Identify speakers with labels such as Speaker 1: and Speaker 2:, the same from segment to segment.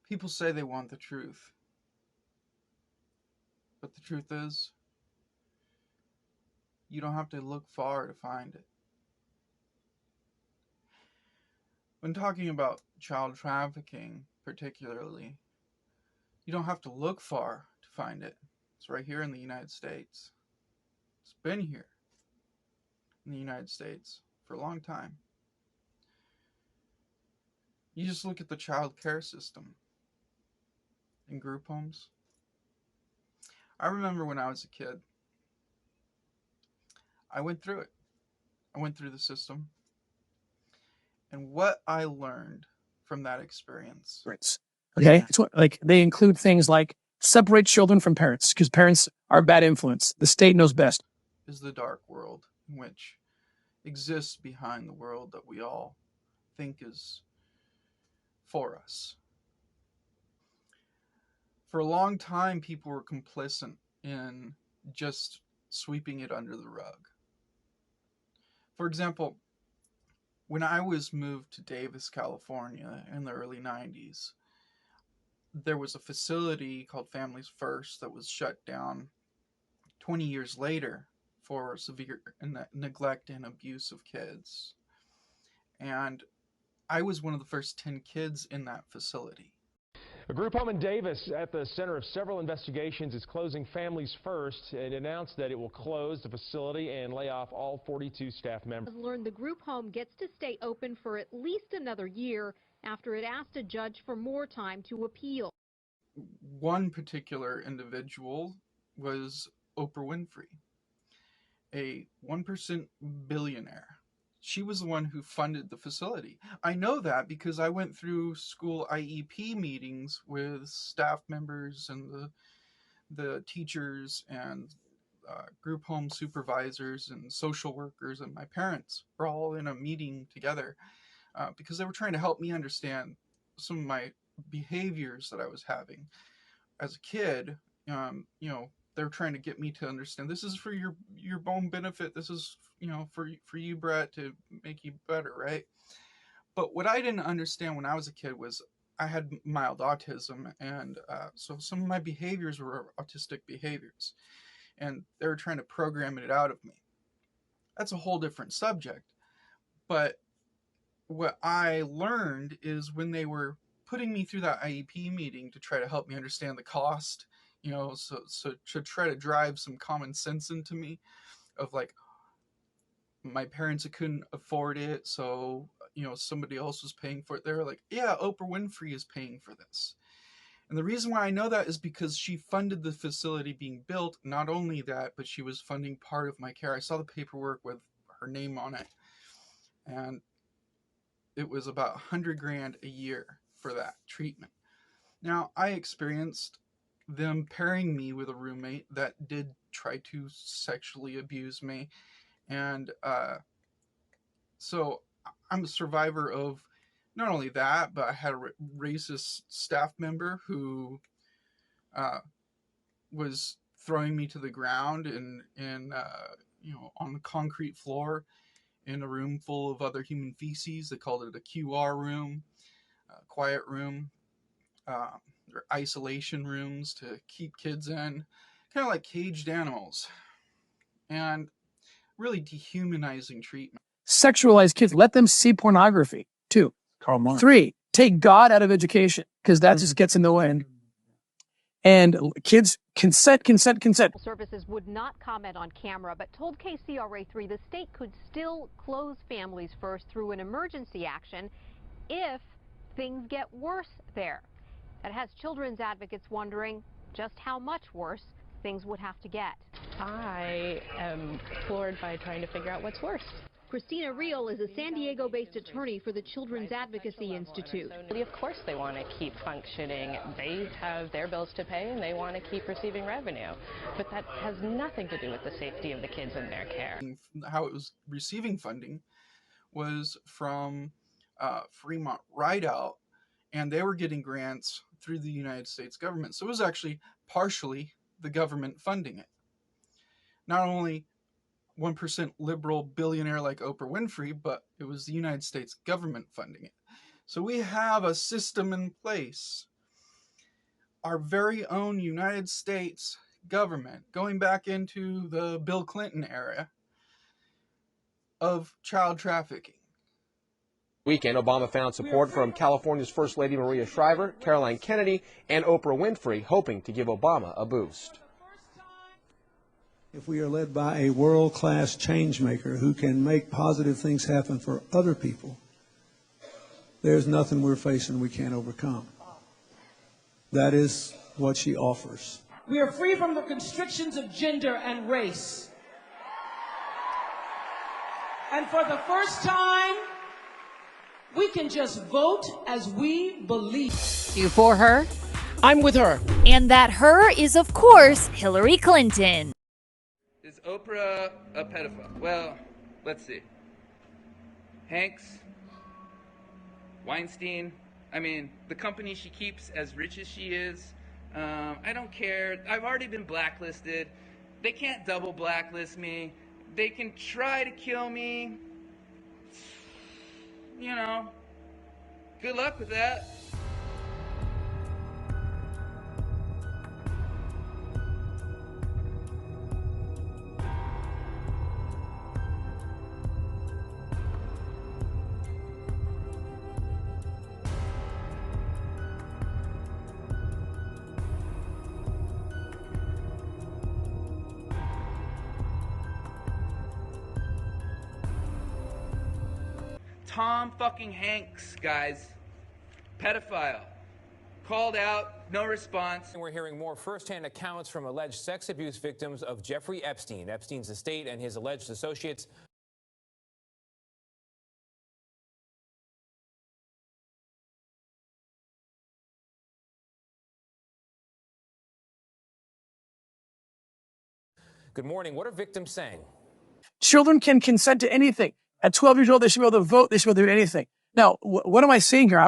Speaker 1: People say they want the truth, but the truth is, you don't have to look far to find it. When talking about child trafficking, particularly, you don't have to look far to find it. It's right here in the United States. It's been here in the United States for a long time. You just look at the child care system in group homes. I remember when I was a kid, I went through it. I went through the system. And what I learned from that experience
Speaker 2: Okay, it's what, like they include things like separate children from parents because parents are a bad influence. The state knows best.
Speaker 1: is the dark world in which exists behind the world that we all think is for us. For a long time, people were complicit in just sweeping it under the rug. For example, when I was moved to Davis, California in the early 90s, there was a facility called Families First that was shut down 20 years later for severe neglect and abuse of kids. And I was one of the first 10 kids in that facility.
Speaker 3: A group home in Davis at the center of several investigations is closing Families First. It announced that it will close the facility and lay off all 42 staff members.
Speaker 4: Learned the group home gets to stay open for at least another year after it asked a judge for more time to appeal.
Speaker 1: One particular individual was Oprah Winfrey, a 1% billionaire. She was the one who funded the facility. I know that because I went through school IEP meetings with staff members and the teachers and group home supervisors and social workers, and my parents were all in a meeting together because they were trying to help me understand some of my behaviors that I was having as a kid. They were trying to get me to understand this is for your own benefit. This is, for you, Brett, to make you better, right? But what I didn't understand when I was a kid was I had mild autism, and so some of my behaviors were autistic behaviors, and they were trying to program it out of me. That's a whole different subject. But what I learned is when they were putting me through that IEP meeting to try to help me understand the cost, so to try to drive some common sense into me of like, my parents couldn't afford it, so somebody else was paying for it. They were like, yeah, Oprah Winfrey is paying for this. And the reason why I know that is because she funded the facility being built. Not only that, but she was funding part of my care. I saw the paperwork with her name on it, and it was about $100,000 a year for that treatment. Now, I experienced them pairing me with a roommate that did try to sexually abuse me. And so I'm a survivor of not only that, but I had a racist staff member who was throwing me to the ground on the concrete floor in a room full of other human feces. They called it a QR room, a quiet room, or isolation rooms to keep kids in, kind of like caged animals, and really dehumanizing treatment.
Speaker 2: Sexualize kids. Let them see pornography, too. Karl Marx. 3, take God out of education because that just gets in the way. And kids, consent.
Speaker 4: Services would not comment on camera, but told KCRA3 the state could still close Families First through an emergency action if things get worse there. That has children's advocates wondering just how much worse things would have to get.
Speaker 5: I am floored by trying to figure out what's worse.
Speaker 4: Christina Real is a San Diego-based attorney for the Children's Advocacy Institute.
Speaker 5: Of course they want to keep functioning. They have their bills to pay and they want to keep receiving revenue. But that has nothing to do with the safety of the kids in their care.
Speaker 1: How it was receiving funding was from Fremont Rideout, and they were getting grants through the United States government. So it was actually partially the government funding it. Not only 1% liberal billionaire like Oprah Winfrey, but it was the United States government funding it. So we have a system in place our very own United States government, going back into the Bill Clinton era, of child trafficking.
Speaker 3: Weekend, Obama found support from California's First Lady Maria Shriver, Caroline Kennedy, and Oprah Winfrey, hoping to give Obama a boost.
Speaker 6: If we are led by a world-class change maker who can make positive things happen for other people, there's nothing we're facing we can't overcome. That is what she offers.
Speaker 7: We are free from the constrictions of gender and race. And for the first time, we can just vote as we believe.
Speaker 8: You for her?
Speaker 7: I'm with her.
Speaker 8: And that her is, of course, Hillary Clinton.
Speaker 9: Is Oprah a pedophile? Well, let's see. Hanks, Weinstein, I mean, the company she keeps, as rich as she is, I don't care. I've already been blacklisted. They can't double blacklist me. They can try to kill me. You know, good luck with that. Tom fucking Hanks, guys. Pedophile. Called out, no response.
Speaker 10: And we're hearing more firsthand accounts from alleged sex abuse victims of Jeffrey Epstein, Epstein's estate, and his alleged associates. Good morning. What are victims saying?
Speaker 2: Children can consent to anything. At 12 years old, they should be able to vote. They should be able to do anything. Now, what am I saying here?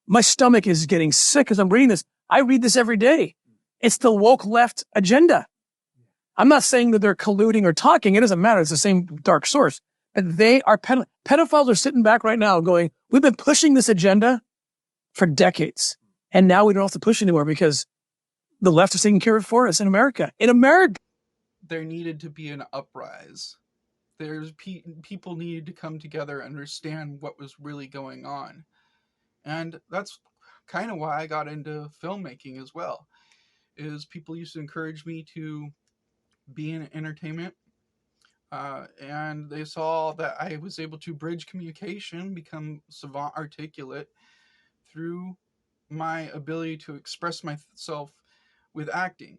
Speaker 2: My stomach is getting sick as I'm reading this. I read this every day. It's the woke left agenda. I'm not saying that they're colluding or talking. It doesn't matter. It's the same dark source. But they are pedophiles are sitting back right now going, we've been pushing this agenda for decades. And now we don't have to push anymore because the left is taking care of it for us in America. In America.
Speaker 1: There needed to be an uprise. People needed to come together and understand what was really going on. And that's kind of why I got into filmmaking as well. Is people used to encourage me to be in entertainment. And they saw that I was able to bridge communication, become savant articulate through my ability to express myself with acting,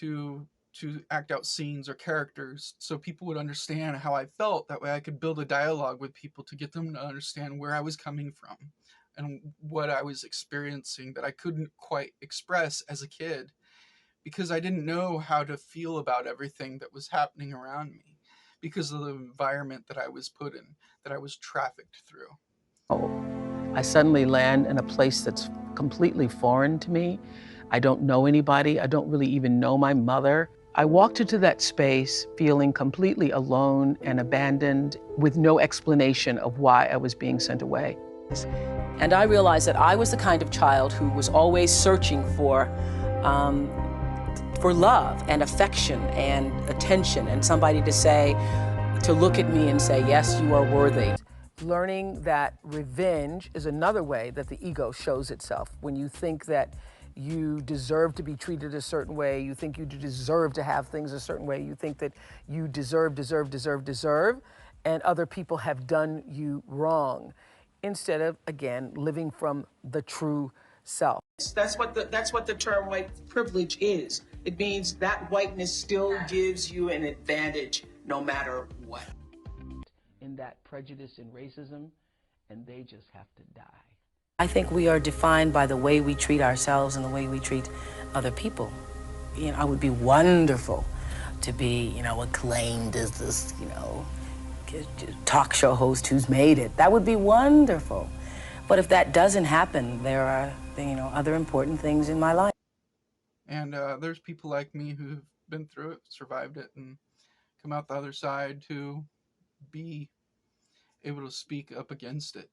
Speaker 1: to act out scenes or characters so people would understand how I felt. That way I could build a dialogue with people to get them to understand where I was coming from and what I was experiencing that I couldn't quite express as a kid because I didn't know how to feel about everything that was happening around me because of the environment that I was put in, that I was trafficked through.
Speaker 11: I suddenly land in a place that's completely foreign to me. I don't know anybody. I don't really even know my mother. I walked into that space feeling completely alone and abandoned with no explanation of why I was being sent away.
Speaker 12: And I realized that I was the kind of child who was always searching for love and affection and attention and somebody to look at me and say, yes, you are worthy.
Speaker 11: Learning that revenge is another way that the ego shows itself. When you think that you deserve to be treated a certain way, you think you deserve to have things a certain way, you think that you deserve, and other people have done you wrong, instead of, again, living from the true self.
Speaker 7: That's what the term white privilege is. It means that whiteness still gives you an advantage no matter what.
Speaker 11: In that prejudice and racism, and they just have to die.
Speaker 12: I think we are defined by the way we treat ourselves and the way we treat other people. You know, it would be wonderful to be, acclaimed as this, talk show host who's made it. That would be wonderful. But if that doesn't happen, there are, other important things in my life.
Speaker 1: And there's people like me who've been through it, survived it, and come out the other side to be able to speak up against it.